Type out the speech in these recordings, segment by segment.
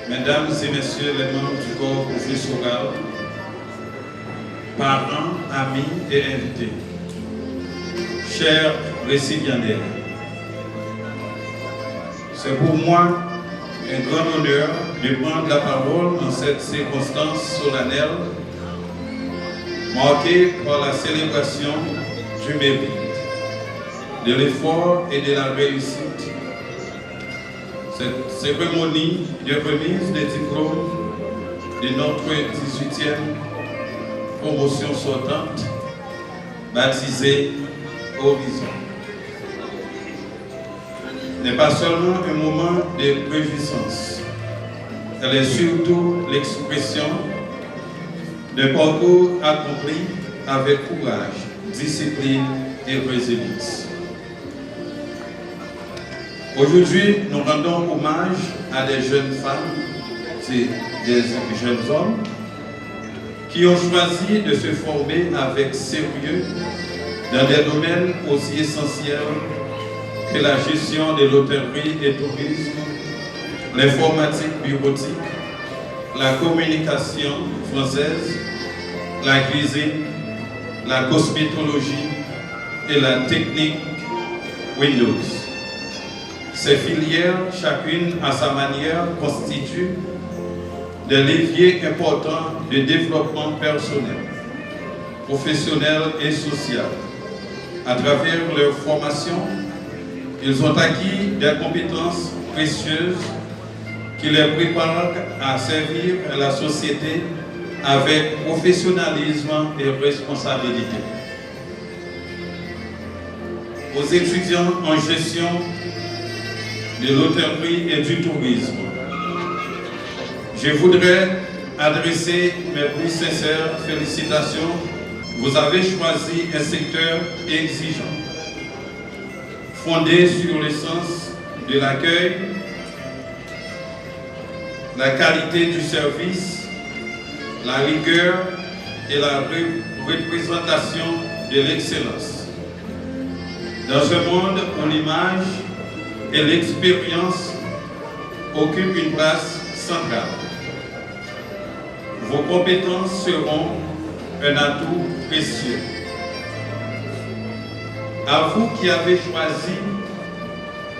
Mesdames et messieurs les membres du corps professoral, parents, amis et invités, chers récipiendaires, c'est pour moi un grand honneur de prendre la parole dans cette circonstance solennelle marquée par la célébration du mérite, de l'effort et de la réussite. Cette cérémonie de remise des diplômes de notre 18e promotion sortante, baptisée Horizon, n'est pas seulement un moment de réjouissance, elle est surtout l'expression d'un parcours accompli avec courage, discipline et résilience. Aujourd'hui, nous rendons hommage à des jeunes femmes et des jeunes hommes qui ont choisi de se former avec sérieux dans des domaines aussi essentiels que la gestion de l'hôtellerie et tourisme, l'informatique bureautique, la communication française, la cuisine, la cosmétologie et la technique Windows. Ces filières, chacune à sa manière, constituent des leviers importants de développement personnel, professionnel et social. À travers leur formation, ils ont acquis des compétences précieuses qui les préparent à servir la société avec professionnalisme et responsabilité. Aux étudiants en gestion de l'hôtellerie et du tourisme, je voudrais adresser mes plus sincères félicitations. Vous avez choisi un secteur exigeant, fondé sur le sens de l'accueil, la qualité du service, la rigueur et la représentation de l'excellence. Dans un monde où l'image et l'expérience occupent une place centrale, vos compétences seront un atout précieux. À vous qui avez choisi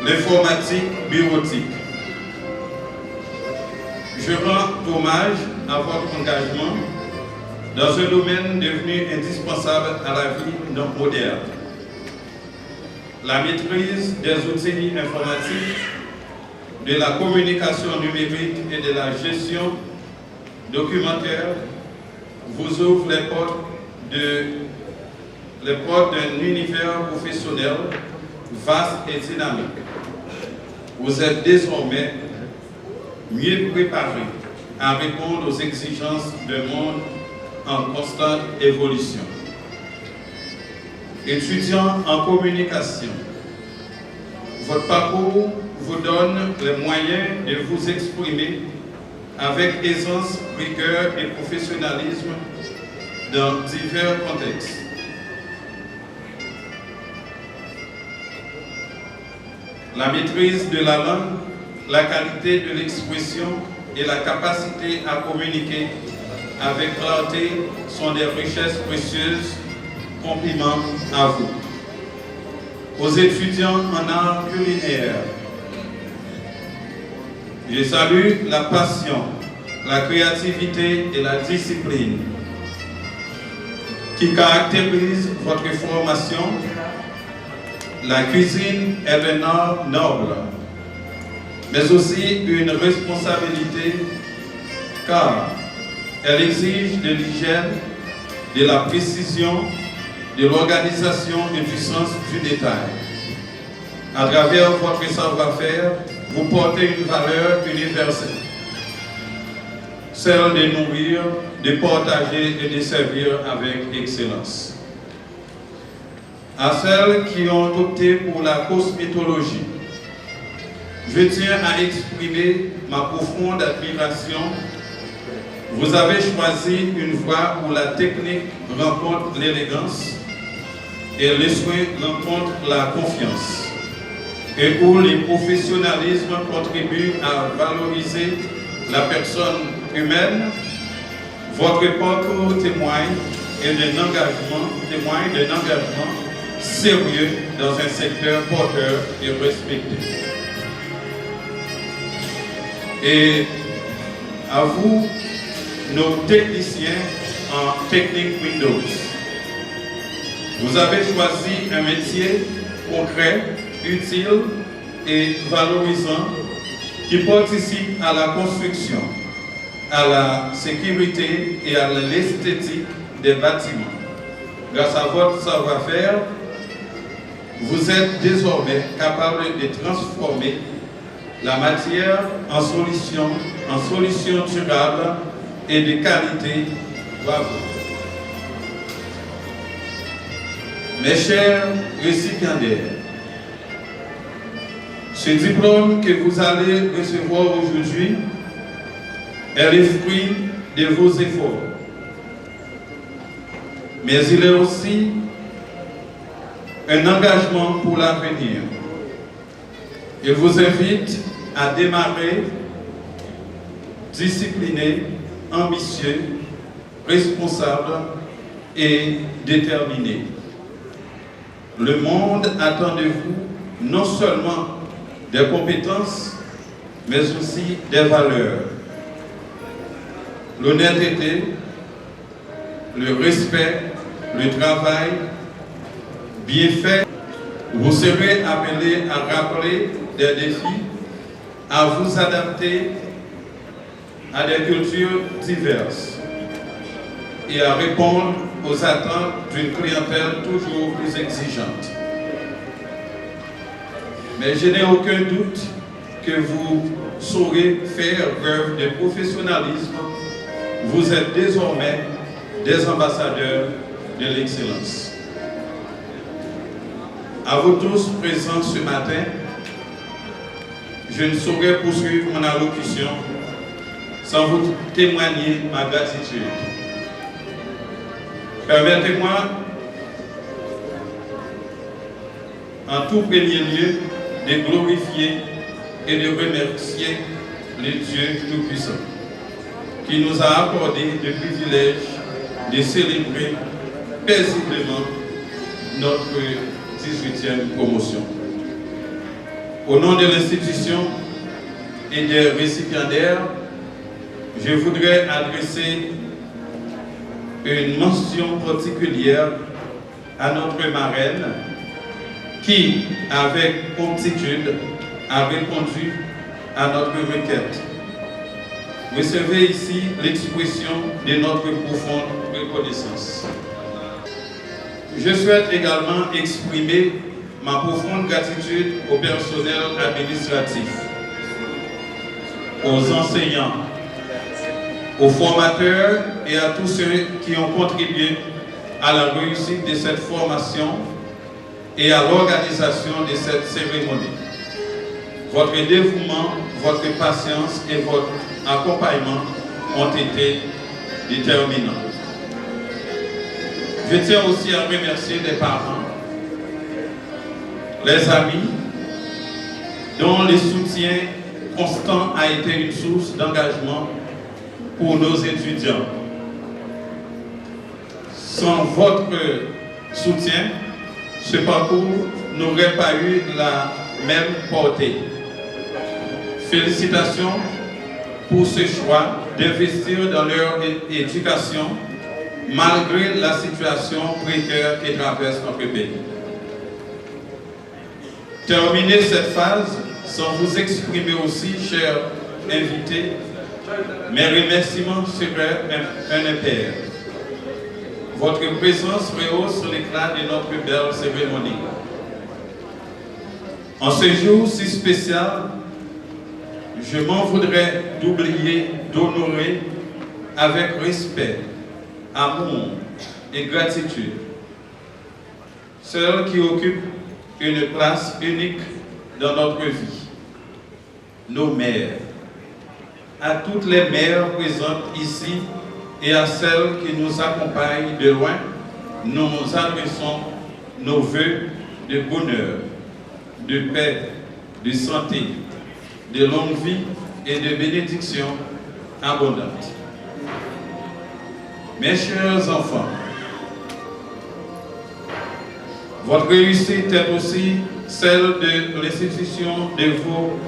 l'informatique bureautique, je rends hommage à votre engagement dans un domaine devenu indispensable à la vie moderne. La maîtrise des outils informatiques, de la communication numérique et de la gestion documentaire vous ouvre les portes d'un univers professionnel vaste et dynamique. Vous êtes désormais mieux préparé à répondre aux exigences d'un monde en constante évolution. Étudiant en communication, votre parcours vous donne les moyens de vous exprimer avec aisance, rigueur et professionnalisme dans divers contextes. La maîtrise de la langue, la qualité de l'expression et la capacité à communiquer avec clarté sont des richesses précieuses. Compliments à vous. Aux étudiants en art culinaire, je salue la passion, la créativité et la discipline qui caractérisent votre formation. La cuisine est un art noble, mais aussi une responsabilité car elle exige de l'hygiène, de la précision, de l'organisation et du sens du détail. À travers votre savoir-faire, vous portez une valeur universelle, celle de nourrir, de partager et de servir avec excellence. À celles qui ont opté pour la cosmétologie, je tiens à exprimer ma profonde admiration. Vous avez choisi une voie où la technique rencontre l'élégance et les soins rencontrent la confiance, et où le professionnalisme contribue à valoriser la personne humaine, votre parcours témoigne d'un engagement sérieux dans un secteur porteur et respecté. Et à vous, nos techniciens en technique Windows, vous avez choisi un métier concret, utile et valorisant qui participe à la construction, à la sécurité et à l'esthétique des bâtiments. Grâce à votre savoir-faire, vous êtes désormais capable de transformer la matière en solution durable et de qualité. Bravo. Mes chers récipiendaires, ce diplôme que vous allez recevoir aujourd'hui est le fruit de vos efforts. Mais il est aussi un engagement pour l'avenir. Je vous invite à démarrer discipliné, ambitieux, responsable et déterminé. Le monde attend de vous non seulement des compétences, mais aussi des valeurs. L'honnêteté, le respect, le travail bien fait. Vous serez appelés à rappeler des défis, à vous adapter à des cultures diverses et à répondre aux attentes d'une clientèle toujours plus exigeante. Mais je n'ai aucun doute que vous saurez faire preuve de professionnalisme. Vous êtes désormais des ambassadeurs de l'excellence. À vous tous présents ce matin, je ne saurais poursuivre mon allocution sans vous témoigner ma gratitude. Permettez-moi, en tout premier lieu, de glorifier et de remercier le Dieu Tout-Puissant qui nous a accordé le privilège de célébrer paisiblement notre 18e promotion. Au nom de l'institution et des récipiendaires, je voudrais adresser une mention particulière à notre marraine qui, avec promptitude, a répondu à notre requête. Recevez ici l'expression de notre profonde reconnaissance. Je souhaite également exprimer ma profonde gratitude au personnel administratif, aux enseignants, aux formateurs et à tous ceux qui ont contribué à la réussite de cette formation et à l'organisation de cette cérémonie. Votre dévouement, votre patience et votre accompagnement ont été déterminants. Je tiens aussi à remercier les parents, les amis, dont le soutien constant a été une source d'engagement pour nos étudiants. Sans votre soutien, ce parcours n'aurait pas eu la même portée. Félicitations pour ce choix d'investir dans leur éducation malgré la situation précaire qui traverse notre pays. Terminer cette phase sans vous exprimer aussi, chers invités, mes remerciements seraient un impair. Votre présence rehausse l'éclat de notre belle cérémonie. En ce jour si spécial, je m'en voudrais d'oublier, d'honorer avec respect, amour et gratitude celles qui occupent une place unique dans notre vie, nos mères. À toutes les mères présentes ici et à celles qui nous accompagnent de loin, nous adressons nos vœux de bonheur, de paix, de santé, de longue vie et de bénédiction abondante. Mes chers enfants, votre réussite est aussi celle de l'institution de vos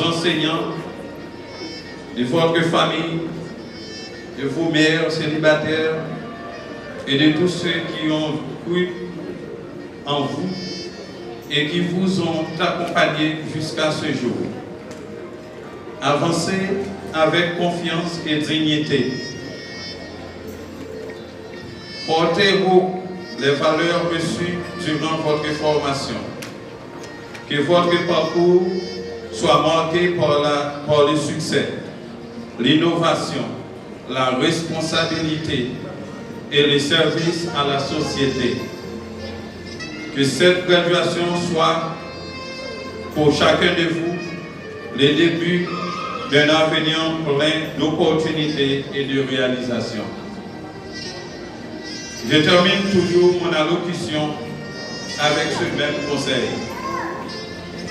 enseignants, de votre famille, de vos mères célibataires et de tous ceux qui ont cru en vous et qui vous ont accompagné jusqu'à ce jour. Avancez avec confiance et dignité. Portez haut les valeurs reçues durant votre formation. Que votre parcours soit marqué par le succès, l'innovation, la responsabilité et le service à la société. Que cette graduation soit pour chacun de vous le début d'un avenir plein d'opportunités et de réalisations. Je termine toujours mon allocution avec ce même conseil.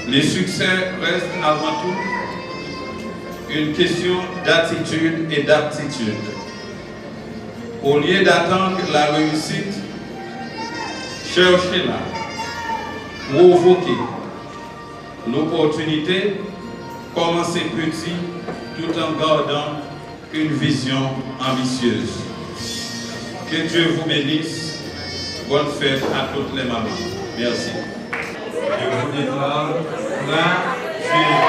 Le succès reste avant tout une question d'attitude et d'aptitude. Au lieu d'attendre la réussite, cherchez-la, provoquez l'opportunité, commencez petit tout en gardant une vision ambitieuse. Que Dieu vous bénisse. Bonne fête à toutes les mamans. Merci. Je vous déclare plein sur